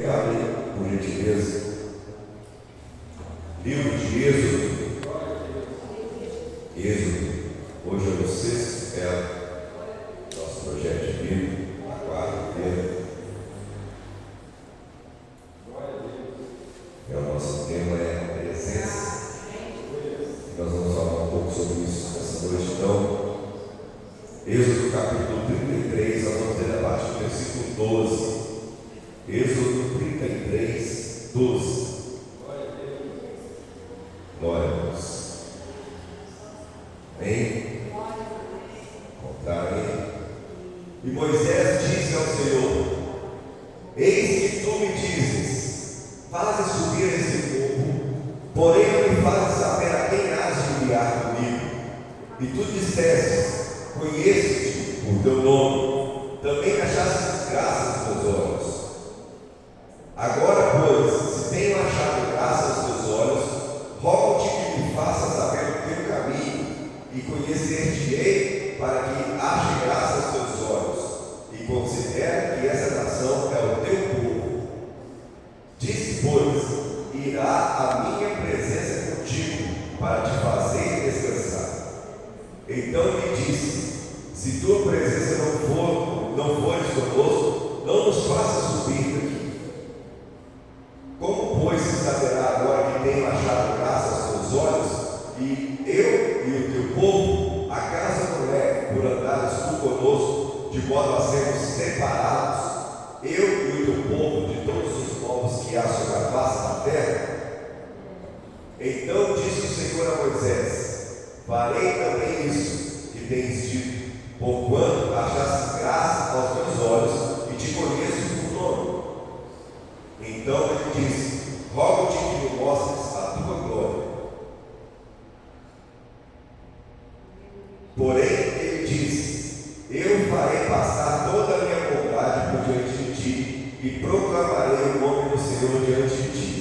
abre, por gentileza, livro de Êxodo. Êxodo, hoje é o sexto nosso projeto de vida, a quarta-feira. O nosso tema é a presença. Nós vamos falar um pouco sobre isso nessa noite. Então, Êxodo capítulo 33, nós vamos ler a partir do versículo 12. Êxodo 33, 12. Glória a Deus. Amém? Contar aí. E Moisés disse ao Senhor: eis que tu me dizes, fazes subir esse povo, porém não me fazes saber a quem has de enviar comigo. E tu disseste: conheço-te por teu nome, também achaste graça aos teus olhos. Agora, pois, se tenho achado graça aos teus olhos, rogo-te que me faças saber o teu caminho, e conhecer-te-ei, para que ache graça aos teus olhos, e considere que essa nação é o teu povo. Disse, pois, irá a minha presença contigo, para te fazer descansar. Então lhe disse: se tua presença não fores conosco, não nos faças subir daqui. Como, pois, se saberá agora que tenho achado graça aos teus olhos, e eu e o teu povo, acaso não é por andares tu conosco, de modo a sermos separados, eu e o teu povo, de todos os povos que há sobre a face da terra? Então disse o Senhor a Moisés: farei também isso que tens dito, porquanto achaste graça aos meus olhos, e te conheço por nome. Então ele disse: rogo-te que me mostres a tua glória. Porém ele disse: eu farei passar toda a minha bondade por diante de ti, e proclamarei o nome do Senhor diante de ti,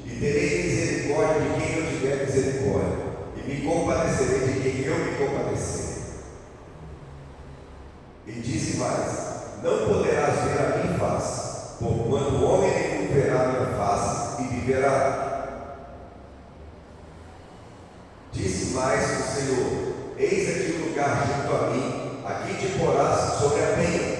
e terei misericórdia de quem eu tiver misericórdia, e me compadecerei de quem eu me compadecer. E disse mais: não poderás ver a minha face, porquanto o homem nenhum verá a minha face e viverá. Disse mais o Senhor: eis aqui o lugar junto a mim, aqui te porás sobre a penha.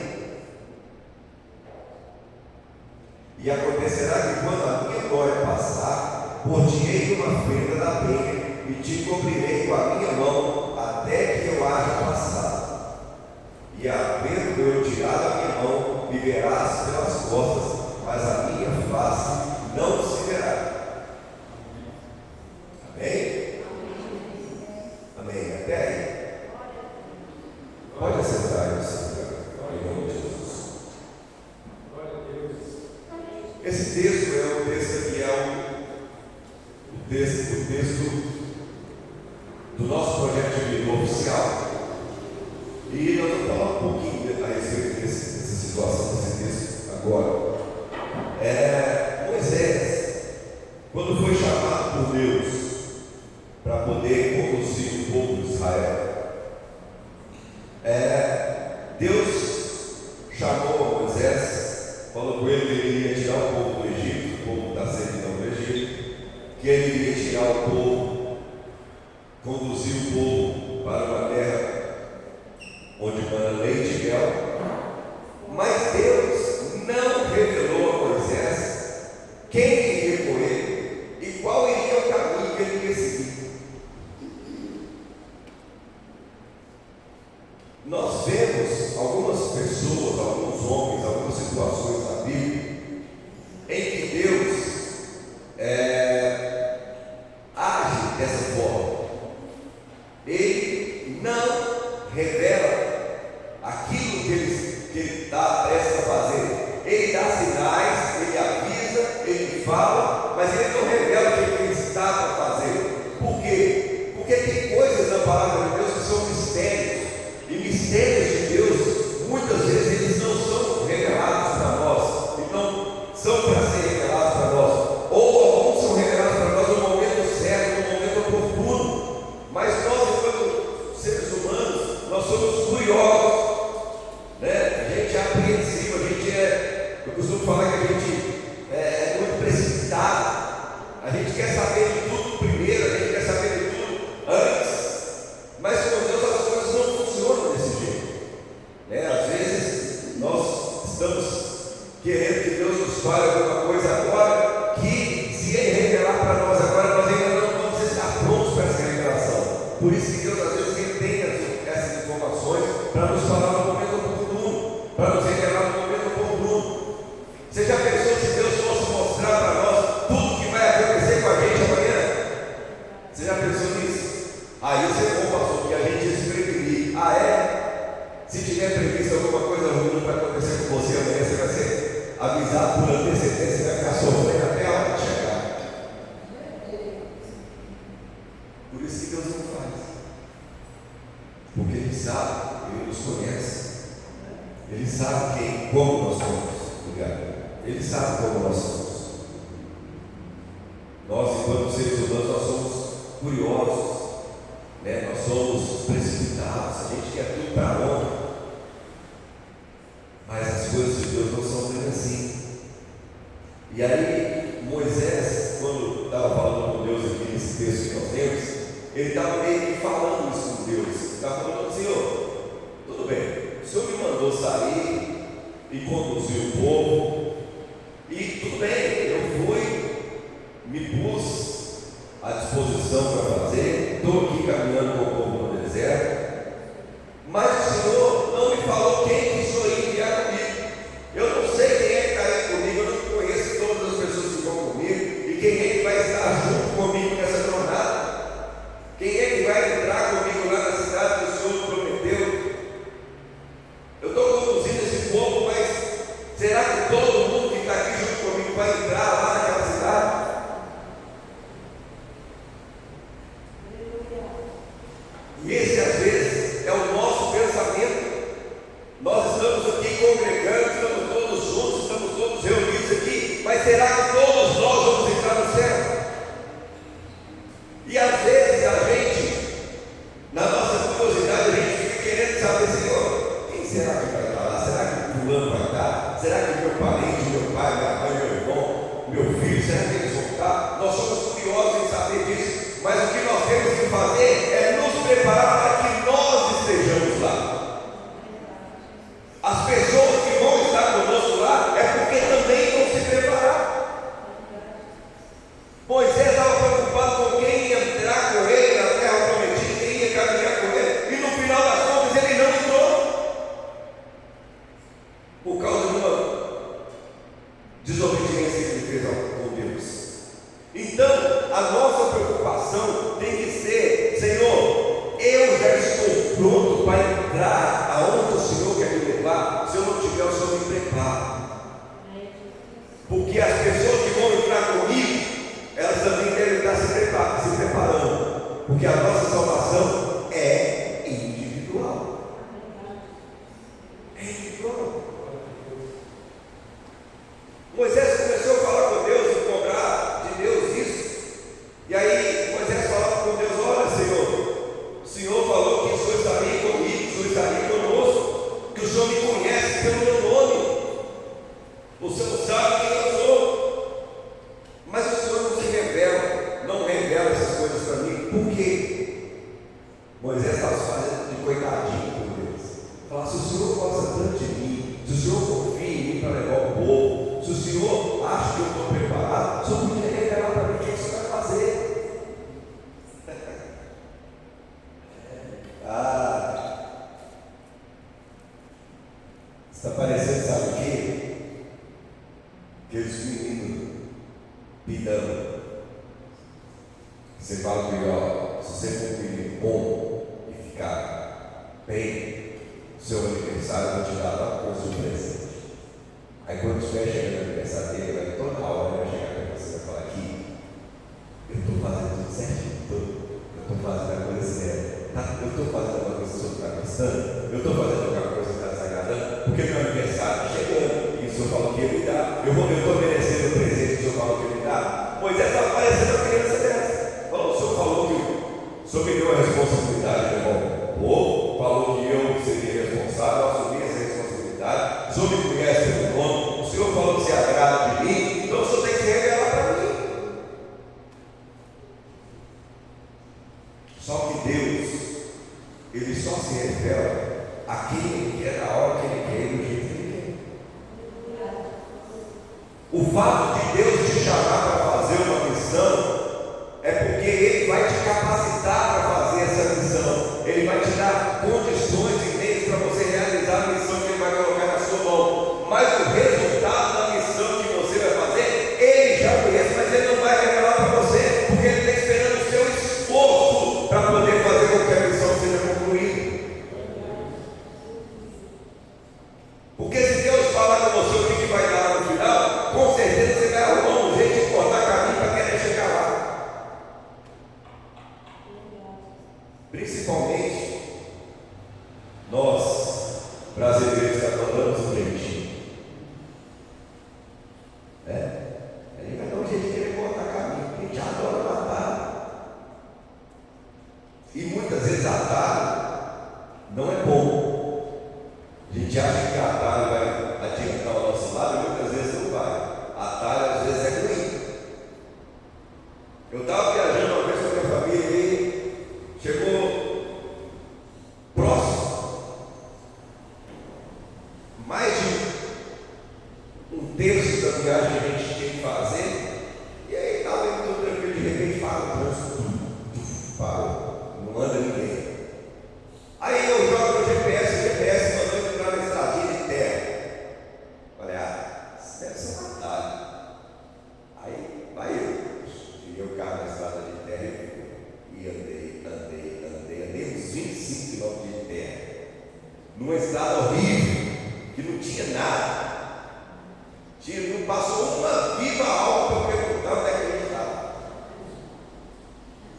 E acontecerá que quando a minha glória passar, por-te-ei uma fenda da penha, e te cobrirei com a minha mão, até que eu haja passado. E havendo eu tirado a minha mão, me verás pelas costas, mas a minha face não se verá. Amém? Amém. Até aí. Pode acertar isso, em nome de Jesus. Esse texto é um texto que é o texto do nosso projeto de vida oficial. E nós vamos falar um pouquinho a respeito dessa situação, desse texto agora. Moisés, quando foi chamado por Deus para poder conduzir o povo de Israel, Deus chamou Moisés, falou com ele que ele iria tirar o povo do Egito, o povo da servidão do Egito, que ele iria tirar o povo, conduzir o povo para uma terra onde mana leite e mel. Mas Deus não revelou a Moisés quem iria com ele e qual iria o caminho que ele iria seguir. Nós vemos algumas pessoas, alguns homens, algumas situações na Bíblia em que Deus age dessa forma. Ele não revela aquilo que ele está prestes a fazer. Ele dá sinais, ele avisa, ele fala, mas ele não revela o que ele está para fazer. Por quê? Porque tem coisas na palavra de Deus que são mistérios, e mistérios de Deus, muitas vezes eles não são revelados para nós, e não são para ser revelados para nós, ou alguns são revelados para nós no momento certo, no momento oportuno, mas nós, enquanto seres humanos, nós somos curiosos, né? A gente é apreensivo, eu costumo falar que a gente fale alguma coisa agora, que se Ele revelar para nós agora, nós ainda não vamos estar prontos para essa revelação. Por isso que Deus às vezes retém essas informações para nos falar no momento oportuno, para nos revelar no momento oportuno. Você já pensou se Deus fosse mostrar para nós tudo que vai acontecer com a gente amanhã? Você já pensou nisso? Aí você é bom, pastor, porque a gente ia se prevenir. Ah, é? Se tiver previsto alguma coisa ruim para acontecer com você amanhã, você vai ser avisado por antecedência, você vai ficar sofrendo até a hora de chegar. Por isso que Deus não faz. Porque Ele sabe, Ele nos conhece. Ele sabe como nós somos. Ele sabe como nós somos. Nós, enquanto seres humanos, nós somos curiosos, né? Nós somos precipitados, a gente quer tudo para ontem. Mas as coisas de Deus não são bem assim. E aí, Moisés, quando estava falando com Deus aqui nesse texto que nós temos, ele estava meio que falando isso com Deus. Ele estava falando: Senhor, tudo bem, o Senhor me mandou sair e conduzir o povo, e tudo bem, eu fui, me pus à disposição para fazer, estou aqui caminhando com o povo no deserto, mas o Senhor não me falou quem que o Senhor ia enviar comigo. Eu não sei quem é que está aí comigo, eu não conheço todas as pessoas que estão comigo, e quem é que vai estar junto comigo nessa jornada, quem é que vai entrar comigo lá na cidade que o Senhor prometeu. Eu estou conduzindo esse povo, mas será que todo mundo que está aqui junto comigo vai entrar lá naquela cidade? E esse às vezes é o nosso pensamento. Nós estamos aqui congregando, estamos todos juntos, estamos todos reunidos aqui, mas será que todos nós vamos entrar no céu? E às vezes a gente, na nossa curiosidade, a gente fica querendo saber: Senhor, quem será que vai estar lá? Será que fulano vai estar? Será que meu parente, meu pai, minha mãe, meu irmão, meu filho, será que eles vão estar? Nós somos curiosos em saber disso, mas o que nós temos que fazer é nos preparar para que nós estejamos lá. As pessoas que vão estar conosco lá é porque também vão se preparar. Moisés estava preocupado com quem ia entrar com ele na terra prometida, quem ia caminhar com ele, e no final das contas ele não entrou, por causa de uma desobediência que ele fez com Deus. Então, a nossa preocupação tem que ser: Senhor, eu já estou pronto para entrar aonde o Senhor quer me levar. Se eu não tiver, o Senhor me prepara. Porque as pessoas que vão entrar comigo, elas também devem estar se preparando. Porque a nossa salvação é individual. É individual. Moisés começou a falar com Deus e cobrar de Deus isso. E aí Moisés falava com Deus: olha, Senhor, o Senhor falou que o Senhor estaria comigo, o Senhor estaria conosco, que o Senhor me conhece pelo meu nome, o Senhor sabe quem eu sou. Mas o Senhor não se revela, não revela essas coisas para mim. Por quê? Moisés estava se fazendo de coitadinho com Deus. Falar: se o Senhor gosta tanto de mim, se o Senhor confia em mim para levar o povo, se o Senhor acha que eu estou preparado, o Senhor podia revelar para mim o que o Senhor vai fazer. Está parecendo, sabe o quê? Aqueles meninos pidando. Você fala que, ó, se você for um menino bom e ficar bem, seu aniversário eu vou te dar uma coisa de presente. Aí quando estiver chegando no aniversário dele, vai toda hora ele vai chegar para você e vai falar: aqui, eu estou fazendo tudo certinho, eu estou fazendo a coisa certa, tá? Eu estou fazendo uma coisa que o senhor está gostando, eu estou fazendo alguma coisa que está desagradando, porque meu aniversário está chegando, e o senhor falou que ia me dar, eu estou merecendo o presente que o senhor falou que ia me dar. Moisés está parecendo uma criança dessa. Falou: o senhor falou que o senhor me deu a responsabilidade de levar o povo, falou que eu seria responsável, assumir essa responsabilidade, o senhor me conhece pelo nome, o senhor falou que se agrada de mim, O fato de Deus te chamar para fazer uma missão é porque Ele vai te capacitar para fazer essa missão. Ele vai te dar condições e meios para você realizar a missão que Ele vai colocar na sua mão. Mas o resultado da missão que você vai fazer, Ele já conhece, mas Ele não vai revelar para você, porque Ele está esperando o seu esforço para poder fazer com que a missão seja concluída. Porque se Deus falar com você o que vai dar lá no final, com certeza você vai arrumar um jeito de cortar caminho para querer chegar lá. Principalmente nós, brasileiros, que adoramos o jeitinho. A gente vai dar um jeito de querer cortar caminho. A gente adora matar. E muitas vezes atalho não é bom. A gente acha que atalho vai adiantar o nosso lado e muitas vezes não vai. Atalho às vezes é ruim. Eu estava viajando uma vez com a minha família e chegou próximo, mais de um terço da viagem que a gente tinha que fazer, e aí estava indo tudo tranquilo, de repente para o trânsito, parou, não anda ninguém. Aí eu jogo no GPS, o GPS mandou entrar na estradinha de terra. Falei, isso deve ser um atalho. Aí vai eu, tirei o carro na estrada de terra e andei uns 25 quilômetros de terra, numa estrada horrível, que não tinha nada. Não passou uma viva alma para eu perguntar onde é que a gente estava.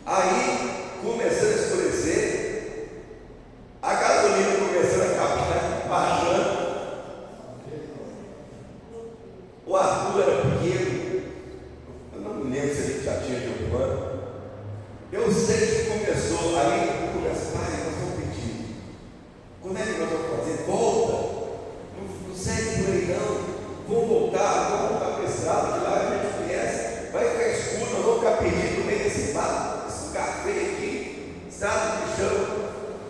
Aí, começando a escurecer, a gasolina começando a acabar baixando. O Arthur era pequeno, eu não me lembro se ele já tinha de um ano. Eu sei que começou, aí começa, pai, nós vamos pedir. Como é que nós vamos fazer? Volta! Não segue por aí não. Vamos voltar para a estrada, que lá a gente conhece. Vai ficar escuro, nós vamos ficar perdidos no meio desse mato, esse lugar feio aqui, estrada de chão.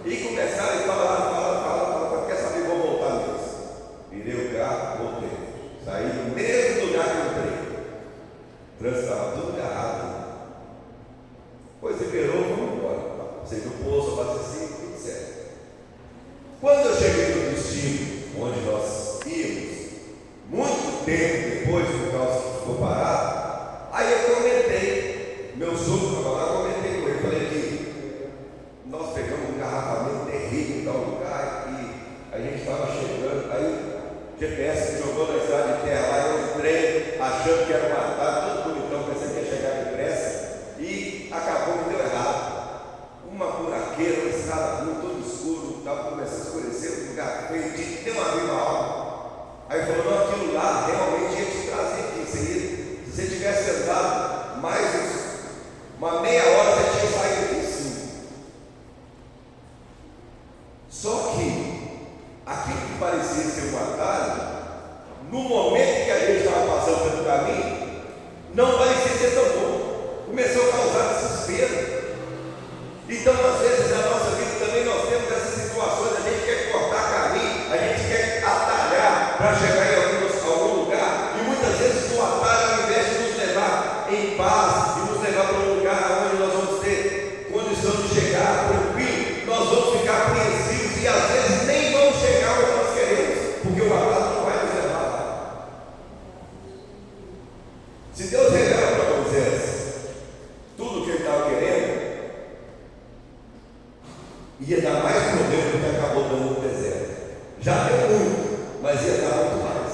E começaram a falar, quer saber, vou voltar mesmo. Virei o carro, voltei. Saí no mesmo lugar que eu entrei. O trânsito estava tudo agarrado. Depois liberou, vamos embora. Saí do poço, abasteci, tudo certo. Quando eu cheguei no destino, onde nós íamos, muito tempo depois, por causa que ficou parado, aí eu comentei, meu sogro estava lá, comentei com ele, falei que nós pegamos um engarrafamento terrível em tal lugar e a gente estava chegando, aí o GPS me jogou na estrada de terra lá, eu entrei achando que era matar, todo bonitão, pensei que ia chegar depressa e acabou que deu errado. Uma buraqueira, uma estrada ruim, todo escuro, estava começando a escurecer, um lugar feio, deu uma viva alma. Aí falou, não, aquilo lá realmente ia te trazer aqui. Se você tivesse andado mais uma meia hora, você tinha saído aqui sim. Só que aquilo que parecia ser um atalho, no momento que a gente estava passando pelo caminho, não parecia ser tão bom. Começou a causar desespero. Então, às vezes, na nossa vida também nós temos essas situações, a gente quer cortar caminho, a gente quer atalhar para chegar em algum lugar, e muitas vezes o atalho, ao invés de nos levar em paz e nos levar para um lugar onde nós vamos ter condição de chegar tranquilo, nós vamos ficar apreensivos e às vezes nem vamos chegar onde nós queremos, porque o atalho não vai nos levar lá. Se Deus revela para Moisés tudo o que ele estava querendo, ia dar mais problema do que acabou dando no deserto. Já deu muito, mas ia dar muito mais,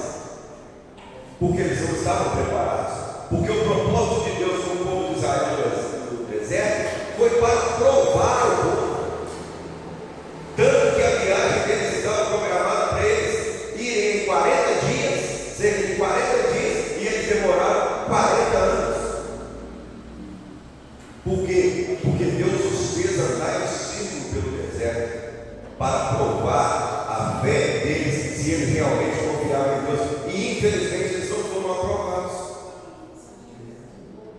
porque eles não estavam preparados. Porque o propósito de Deus com o povo de Israel no deserto foi para provar o povo. Tanto que a viagem deles estava programada para eles irem em 40 dias, cerca de 40 dias, e eles demoraram 40 anos. Por quê? Porque Deus os fez andar em círculo pelo deserto para provar a fé deles, se eles realmente confiavam em Deus. E infelizmente eles não foram aprovados.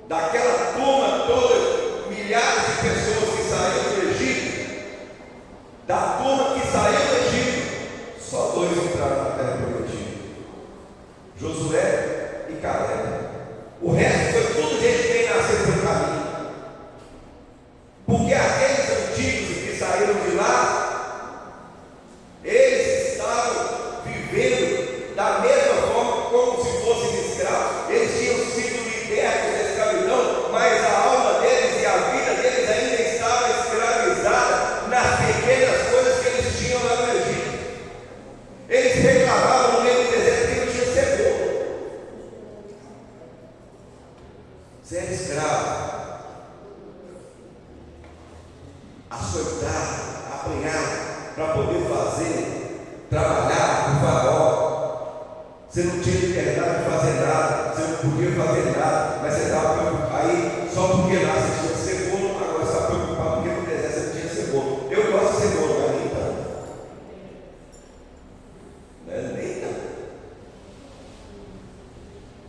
Daquela turma toda, milhares de pessoas que saíram do Egito, da turma que saiu do Egito, só 2 entraram na terra prometida: Josué e Caleb. O resto foi tudo gente que vem nascer pelo caminho. Porque aqueles antigos que saíram de lá, eles estavam vivendo da mesma forma como se fossem escravos. Eles tinham sido libertos da escravidão, mas a alma deles e a vida deles ainda estava escravizada nas pequenas coisas que eles tinham lá no Egito. Eles reclamavam no meio do deserto que não tinha cebola. Você era escravo, açoitado, apanhado para poder trabalhar com o faraó. Você não tinha liberdade de fazer nada, você não podia fazer nada, mas você estava preocupado aí só porque lá você tinha cebola, agora você está preocupado porque no deserto você não tinha cebola. Eu gosto de cebola, mas nem tanto. Não é nem tanto.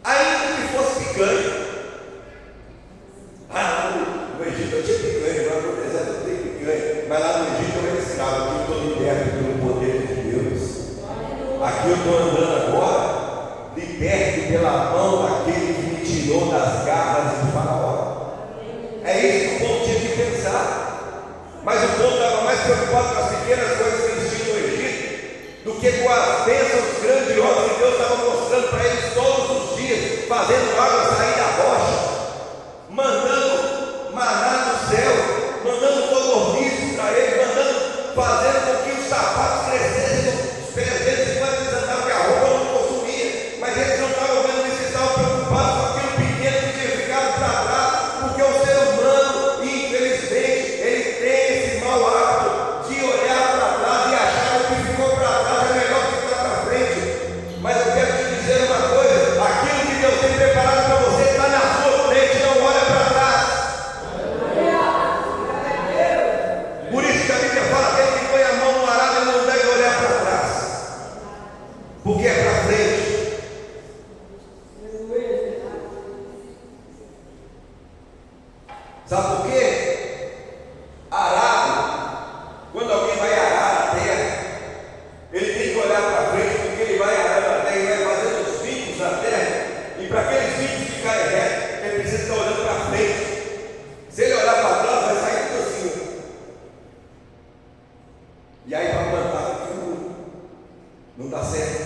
Ainda que fosse picanha. No Egito eu tinha picanha, lá no deserto eu tenho picanha, mas lá no Egito eu era escravo. Aqui eu estou liberto pelo poder de Deus. Aqui eu estou andando agora, liberto pela mão daquele que me tirou das garras do faraó. É isso que o povo tinha que pensar. Mas o povo estava mais preocupado com as pequenas coisas que eles tinham no Egito do que com as bênçãos grandiosas que Deus estava mostrando para eles todos os dias, fazendo água sair da rocha, mandando maná do céu, mandando codornizes para eles, fazendo com que os sapatos crescessem nos pés deles enquanto eles andavam, que a roupa não consumia. Mas eles não estavam vendo isso, eles estavam preocupados com aquilo pequeno que tinha ficado para trás, porque o ser humano, infelizmente, ele tem esse mau hábito de olhar para trás e achar que o que ficou para trás é melhor que ficar para frente. Mas eu quero te dizer uma coisa: aquilo que Deus tem preparado para você está na sua frente, não olha para trás. Por isso que a Bíblia fala: aquele que põe a mão no arado, ele não deve olhar para trás, porque é para frente. Sabe por quê? Arado, quando alguém vai arar a terra, ele tem que olhar para frente, porque ele vai arando a terra, ele vai fazendo os vincos na terra, e para aqueles vincos ficarem retos, ele precisa estar olhando para frente. Se ele olhar para trás, vai sair tudo assim. E aí para plantar não dá certo.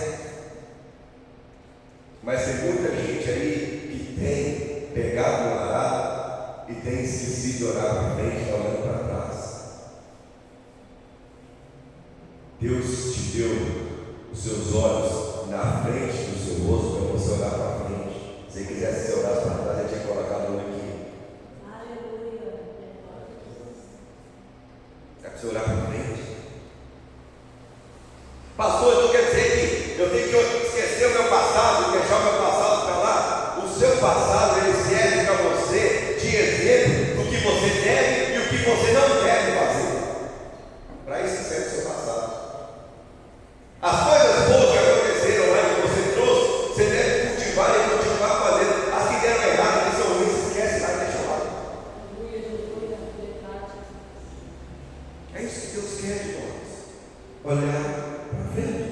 Mas tem muita gente aí que tem pegado o arado e tem esquecido de olhar para frente, está olhando para trás. Deus te deu os seus olhos na frente do seu rosto para você olhar para frente. Se quisesse que você olhasse para trás, eu tinha colocado o olho aqui. É para você olhar para frente. Pastor, então quer dizer que eu tenho que esquecer o meu passado, deixar o meu passado para lá? O seu passado, ele serve para você de exemplo do que você deve e o que você não deve fazer. Para isso serve o seu passado. As coisas boas que aconteceram lá que você trouxe, você deve cultivar e continuar fazendo. As que deram errado, que são ruins, esquece lá e deixa lá. É isso que Deus quer de nós. Olhar para frente.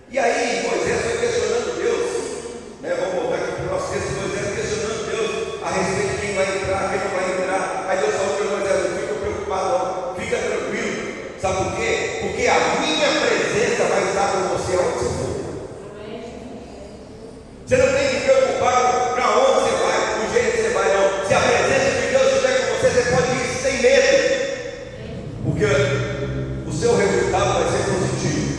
E aí Moisés foi questionando Deus, né? Vamos voltar aqui para o nosso texto. Moisés questionando Deus a respeito de quem vai entrar, quem não vai entrar. Aí Deus falou para Moisés: não fica preocupado não, fica tranquilo. Sabe por quê? Porque a minha presença vai estar com você aonde você for. Você não tem que preocupar para onde você vai, do jeito que você vai, não. Se a presença de Deus estiver com você, você pode ir sem medo, porque o seu resultado vai ser positivo.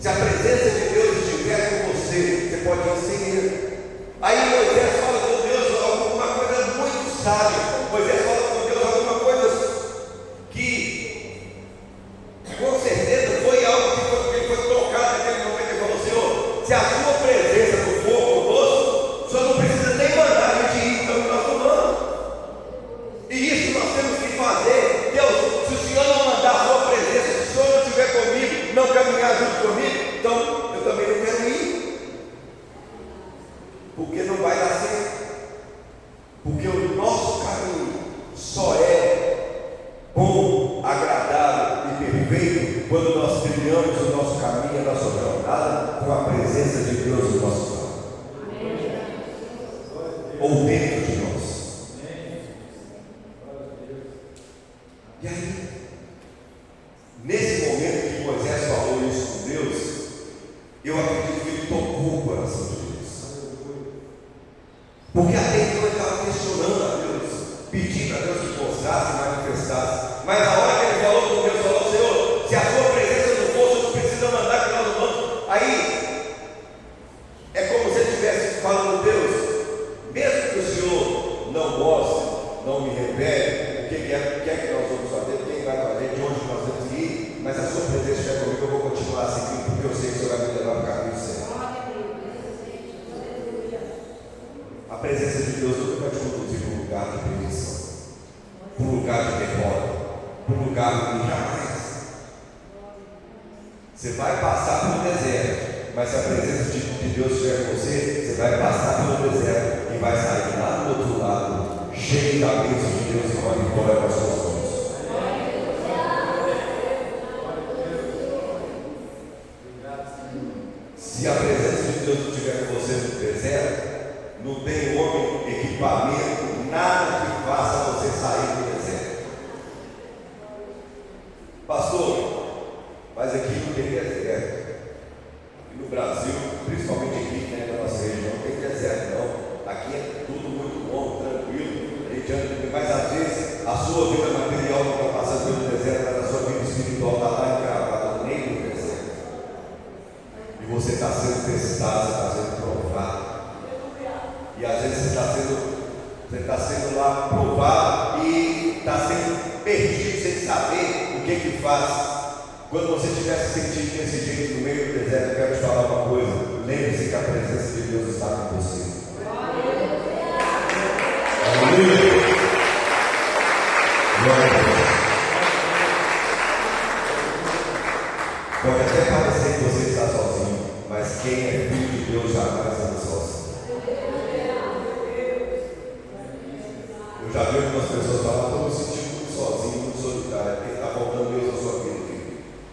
Se a presença de Deus estiver com você, você pode ir sem medo. Aí Moisés fala com Deus alguma coisa muito sábia. Moisés fala com Deus alguma coisa que com certeza foi algo que ele foi tocado naquele momento. Ele falou: Senhor, se a sua presença não for conosco, o Senhor não precisa nem mandar a gente ir, então nós não vamos. E isso nós temos que fazer. Deus, se o Senhor não mandar a sua presença, se o Senhor não estiver comigo, não caminhar junto comigo, então eu também não quero ir, porque não vai dar certo. Porque o nosso caminho só é bom, agradável e perfeito quando nós trilhamos o nosso caminho, a nossa jornada com a presença de Deus no nosso lado. ou dentro de nós. E aí, nesse momento que Moisés falou isso com Deus, eu acredito que ele tocou o coração de Deus. Porque até então ele estava questionando a Deus, pedindo a Deus que mostrasse e manifestasse. Mas a hora que ele falou com Deus, falou: Senhor, se a sua presença não fosse, não precisa mandar que nós não vamos. Aí, é como se ele estivesse falando: Deus, mesmo que o Senhor não mostre, não me revele o que é que nós vamos fazer, quem vai fazer, de onde nós temos que ir, mas a sua presença estiver comigo, eu vou continuar seguindo, porque eu sei que o Senhor vai me levar para o caminho certo. A presença de Deus nunca vai te conduzir para um lugar de perdição, para um lugar de derrota, para um lugar de jamais. Você vai passar pelo deserto, mas se a presença de Deus estiver com você, você vai passar pelo deserto e vai sair lá do outro lado, cheio da bênção de Deus e com a vitória nas suas mãos. Se a presença de Deus não estiver com você no deserto, não tem homem, equipamento, nada que faça você sair do deserto. Pastor, mas aqui não tem deserto. E no Brasil, principalmente aqui, né, na nossa região, não tem deserto não. Aqui é tudo muito bom, tranquilo, a gente anda, mas às vezes a sua vida material não está passando pelo deserto, mas a sua vida espiritual está lá encravada no meio do deserto. E você está sendo testado, você está sendo provado. E às vezes você está sendo lá provado e está sendo perdido sem saber o que faz. Quando você estiver se sentindo desse jeito no meio do deserto, eu quero te falar uma coisa: lembre-se que a presença de Deus está com você. Aleluia! Glória a Deus. Pode até parecer que você está sozinho, mas quem é filho de Deus jamais anda sozinho. Eu já vi algumas pessoas falar: estou me sentindo muito sozinho, muito solitário, porque está faltando Deus na sua vida.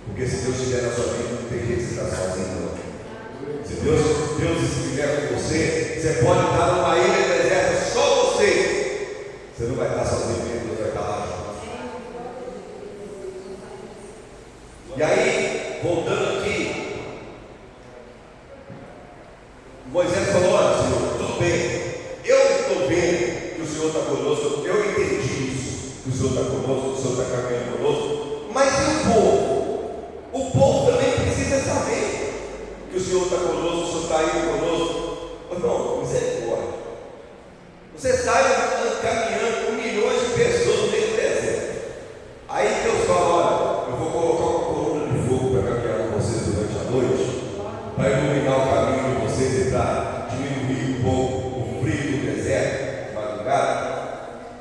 Porque se Deus estiver na sua vida, não tem jeito de você estar sozinho, não. Se Deus estiver com você, você pode estar numa ilha deserta, só você. Você não vai estar sozinho, porque Deus vai estar lá junto. E aí, voltando aqui, Moisés falou: olha, Senhor, tudo bem, eu estou vendo que o Senhor está conosco, eu entendi isso, que o Senhor está conosco, que o Senhor está caminhando conosco, mas e o povo? O povo também precisa saber que o Senhor está conosco, o Senhor está indo conosco. Irmão, misericórdia. Você sai caminhando com milhões de pessoas no meio do deserto. Aí Deus fala: olha, eu vou colocar uma coluna de fogo para caminhar com vocês durante a noite, para iluminar o caminho de vocês e para diminuir um pouco o frio do deserto de madrugada.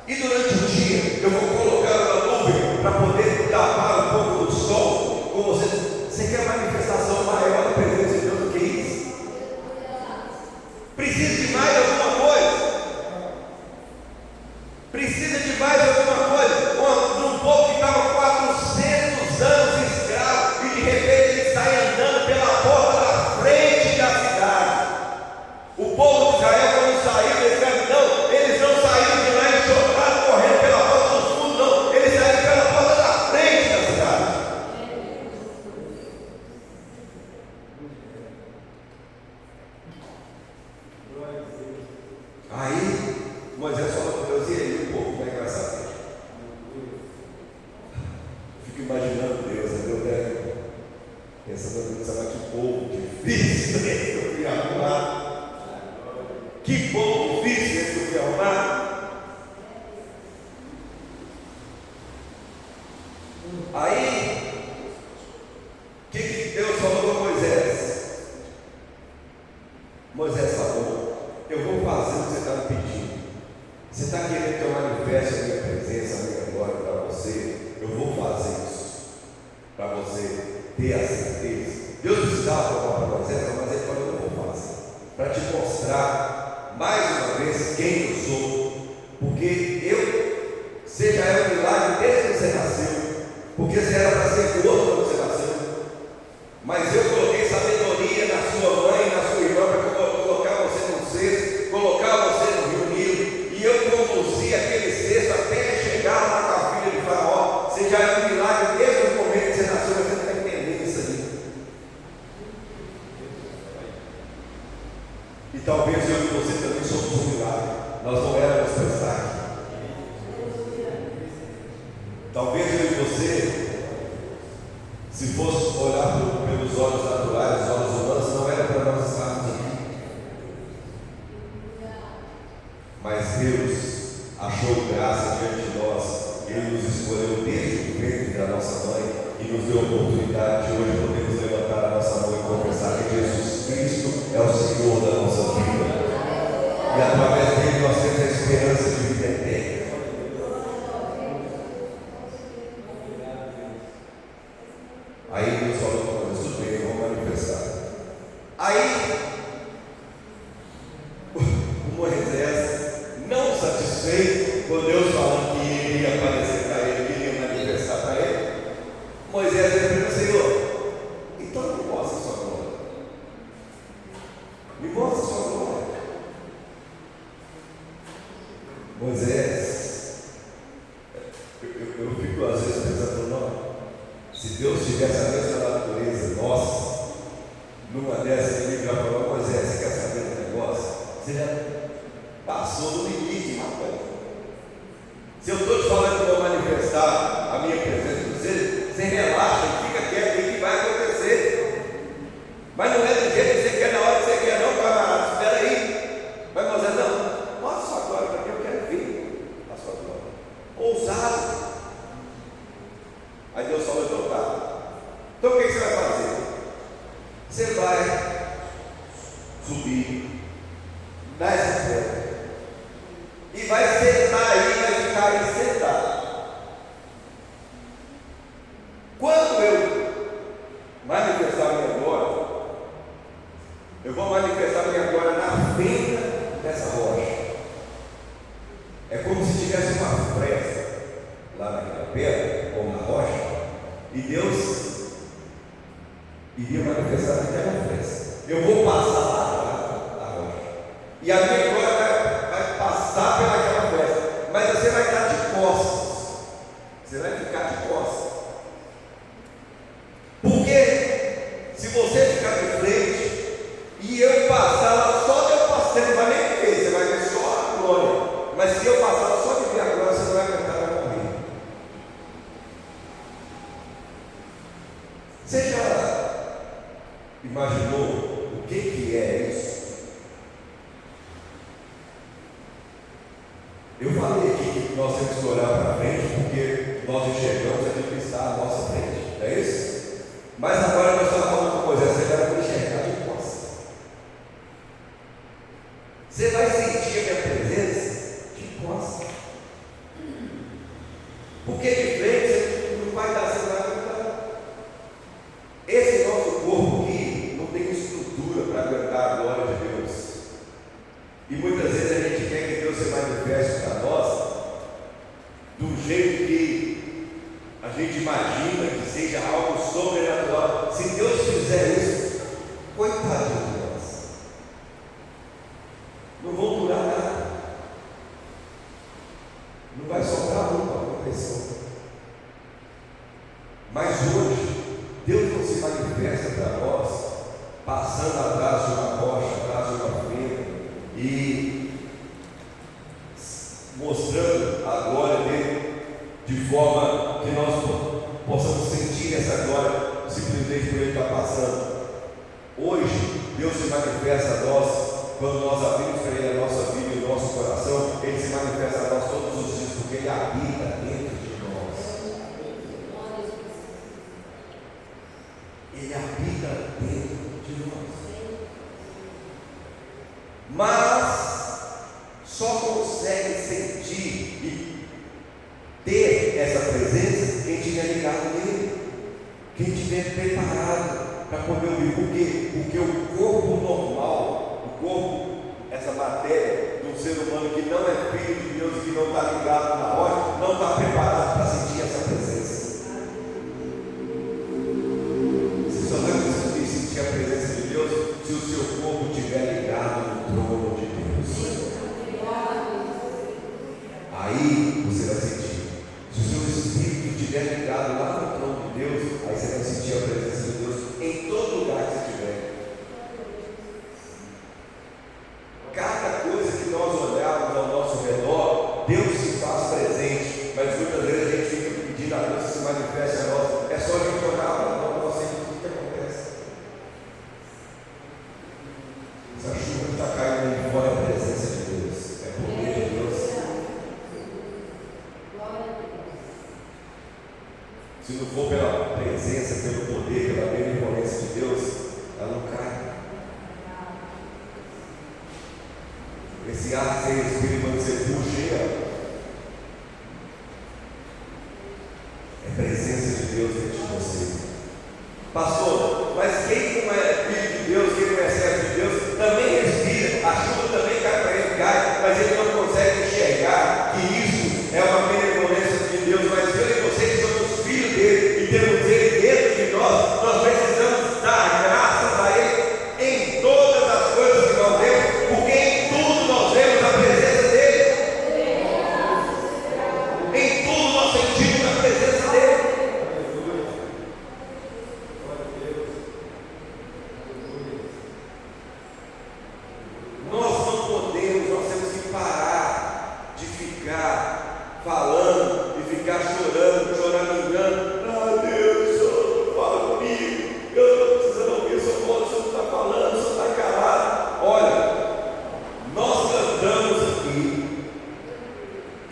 E durante o dia eu vou colocar uma nuvem para poder tapar um pouco do sol. Você quer manifestação maior da presença de Deus do que isso? Precisa de mais alguma coisa? Precisa de mais alguma coisa? Um povo que estava 400 anos escravo e de repente ele sai andando pela porta da frente da cidade. O povo de Israel, quando saiu da escravidão, eles não saíram de lá enxotados, correndo pela porta dos fundos, não. Eles saíram pela porta da frente da cidade. Aí Moisés falou para Deus: e aí o povo, como é que vai saber? Eu fico imaginando Deus, pensando no que povo difícil esse que eu fui arrumar. Que povo difícil esse que eu fui arrumar. Aí, o que Deus falou para Moisés? Moisés falou: eu vou fazer o que você está me pedindo. Você está querendo que eu manifeste a minha presença, a minha glória para você? Eu vou fazer isso, para você ter a certeza. Deus precisava falar para Moisés, mas ele falou: eu vou fazer, para te mostrar mais uma vez quem eu sou. Porque você já é um milagre desde que você nasceu, porque você era para ser outro quando você nasceu. Mas eu coloquei sabedoria na sua mãe, na sua irmã, para colocar você no cesto, colocar você no Rio Nilo, eu e você também somos um milagre. Nós não éramos para estar aqui. Talvez eu e você, se fosse olhar pelos olhos naturais, os olhos humanos, não era para nós estarmos aqui. Mas Deus achou graça diante de nós. Ele nos escolheu desde o ventre da nossa mãe e nos deu a oportunidade de hoje podermos levantar a nossa mão e confessar que Jesus Cristo é o Senhor da nossa vida. E através dele nós temos a esperança de vida eterna. Aí Deus falou para nós: tudo bem, vamos manifestar. Aí o Moisés, não satisfeito com Deus falando que ele ia aparecer para ele, que ele ia manifestar para ele, Moisés perguntou: Senhor, então me mostra a sua glória. Me mostra a sua glória. Moisés, eu fico às vezes pensando, não, se Deus tivesse a mesma natureza nossa, numa dessas ele já falou: Moisés, você quer saber do negócio? Você já passou do limite, rapaz. Se eu estou te falando que vou manifestar a minha presença em você, você relaxa e fica quieto, o que vai acontecer? Mas não é do jeito que você quer, na hora que você quer, não, camarada, espera aí. Mas Moisés, não, mostra a sua glória para mim, eu quero ver a sua glória. Ousado. Aí Deus falou: então tá. Então o que você vai fazer? Você vai subir nessa pedra e vai sentar aí, vai ficar aí sentado. Quando eu manifestar minha glória, eu vou manifestar minha glória na fenda dessa rocha. É como se tivesse uma fresta lá naquela pedra ou na rocha, e Deus iria manifestar naquela fresta. Eu vou passar lá na rocha, e a minha glória vai passar pelaquela fresta, mas você vai estar de costas. Você vai ficar de costas. Porque se você ficar de frente e eu passar lá, só de eu passar, você não vai nem ver, você vai ver só a glória. Mas se eu passar lá, só de ver a glória, você não vai aguentar, vai morrer. Você já imaginou o que é isso? Eu falei aqui que nós temos que olhar para frente porque nós enxergamos aquilo que está à nossa frente, não é isso? Mas agora nós estamos falando com Moisés, você vai enxergar de costas. Você vai sentir a minha presença de costas. Porque de frente você não vai dar sinal. Esse nosso corpo aqui não tem estrutura para aguentar a glória de Deus. E muitas vezes a gente quer que Deus se manifeste para nós do jeito que a gente imagina que seja algo sobrenatural. Se Deus fizer isso, coitado de nós, não vão durar nada. Não vai sobrar uma acontecer. Mas hoje Deus não se manifesta para nós passando atrás de uma rocha, atrás de uma fenda e mostrando a glória dele de forma que nós possamos sentir essa glória simplesmente por ele estar passando. Hoje Deus se manifesta a nós quando nós abrimos para ele a nossa vida e o nosso coração. Ele se manifesta a nós todos os dias porque ele habita dentro de nós. Ele habita dentro de nós. Mas só consegue sentir e ter essa presença quem estiver ligado nele, quem estiver preparado para poder ouvir. Por quê? Porque o corpo normal, o corpo, essa matéria de um ser humano que não é filho de Deus e que não está ligado na rocha, não está preparado para sentir essa presença. Você só vai conseguir sentir a presença de Deus se o seu corpo estiver ligado no trono de Deus. Aí você vai sentir. Se o seu espírito estiver ligado lá no trono de Deus, aí você vai sentir a presença de Deus em todo lugar que você estiver. Cada Esse ar que você respira quando você puxa, é presença de Deus dentro de você. Pastor, mas quem não é filho de Deus, quem não é servo de Deus, também respira, a chuva também cai para ele, cai, mas ele não consegue enxergar que isso é uma benevolência de Deus. Mas eu e você que somos filhos dele e temos ele dentro de nós, nós precisamos dar graças a ele em todas as coisas que nós vemos, porque em tudo nós vemos a presença dele, em tudo nós sentimos a presença dele. Nós temos que parar de ficar falando e ficar chorando, choramingando. Ah, Deus, o Senhor não fala comigo, eu estou precisando ouvir o Senhor, o Senhor não está falando, o Senhor está calado. Olha, nós cantamos aqui,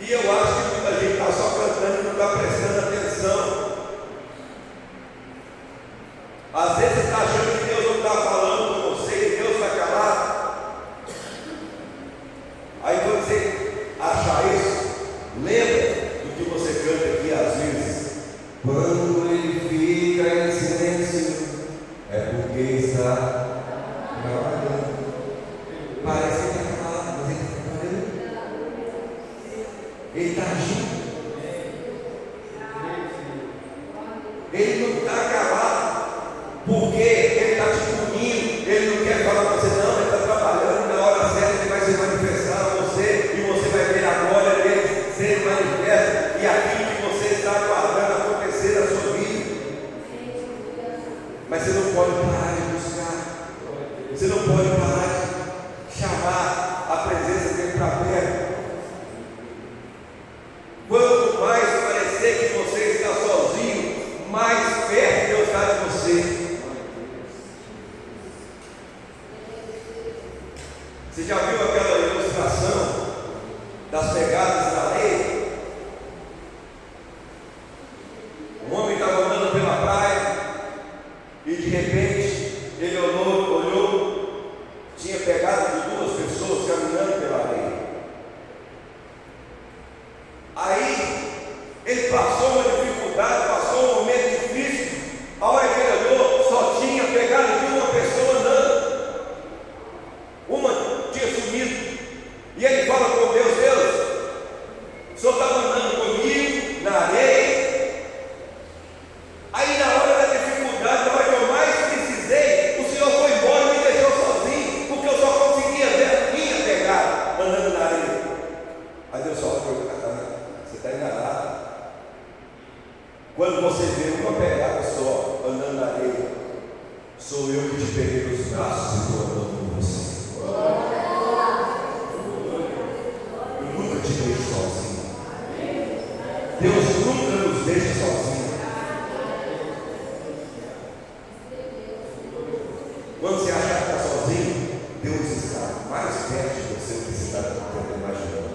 e eu acho que muita gente está só cantando e não está prestando atenção. Às vezes você está achando que Deus não está falando com você, que Deus está calado. Aí quando você achar isso, lembra do que você canta aqui às vezes. Quando ele fica em silêncio, é porque está trabalhando. Parece que está calado, mas ele está trabalhando. Ele está agindo. Ele não está calado, porque ele está te punindo. Ele não quer falar com você, não, ele está trabalhando. Na hora certa ele vai se manifestar a você, e você vai ver a glória dele ser manifesta, e aquilo que você está aguardando acontecer na sua vida. Mas você não pode parar de buscar, você não pode parar de chamar a presença dele para perto. Quanto mais parecer que você está sozinho, mais perto Deus está de você. Você já viu aquela ilustração das pegadas da lei? Um homem estava andando pela praia e de repente ele olhou, tinha pegado de duas pessoas caminhando pela areia. Aí ele passou uma dificuldade, passou um momento difícil. A hora que ele olhou, só tinha pegado de uma pessoa andando. Uma tinha sumido. E ele fala com Deus: Deus, o Senhor estava andando comigo na areia. Aí na hora da dificuldade, na hora que eu mais precisei, o Senhor foi embora e me deixou sozinho, porque eu só conseguia ver a minha pegada andando na areia. Aí Deus fala: você está enganado. Quando você vê uma pegada só andando na areia, sou eu que te peguei nos braços e estou andando com você. Eu nunca te deixo sozinho. Deus nunca nos deixa sozinhos. Quando você achar que está sozinho, Deus está mais perto de você do que você está tentando imaginar.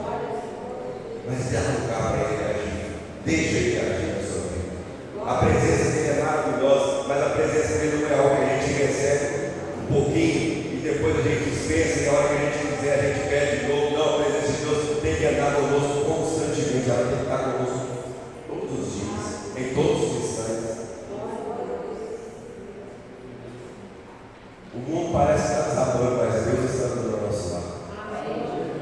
Mas dá lugar para Ele agir. Deixa Ele agir na sua vida. A presença dele é maravilhosa, mas a presença dele não é algo que a gente recebe um pouquinho e depois a gente dispensa, e a hora que a gente quiser a gente pede de novo. Não, a presença de Deus tem que andar conosco constantemente, ela tem que estar conosco todos os dias, em todos os instantes. O mundo parece que está desabando, mas Deus está andando ao nosso lado.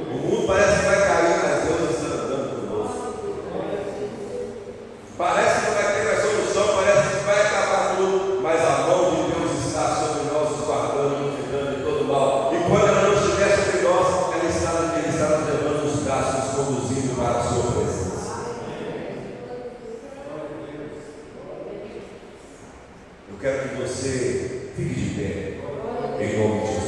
O mundo parece que vai cair, mas Deus está andando conosco. Parece que não vai ter mais solução, parece que vai acabar tudo, mas a mão de Deus está sobre nós, nos guardando, nos livrando de todo mal. E quando ela não estiver sobre nós, Ele está nos levando nos braços, nos conduzindo para a sua presença. Eu quero que você fique de pé, em nome de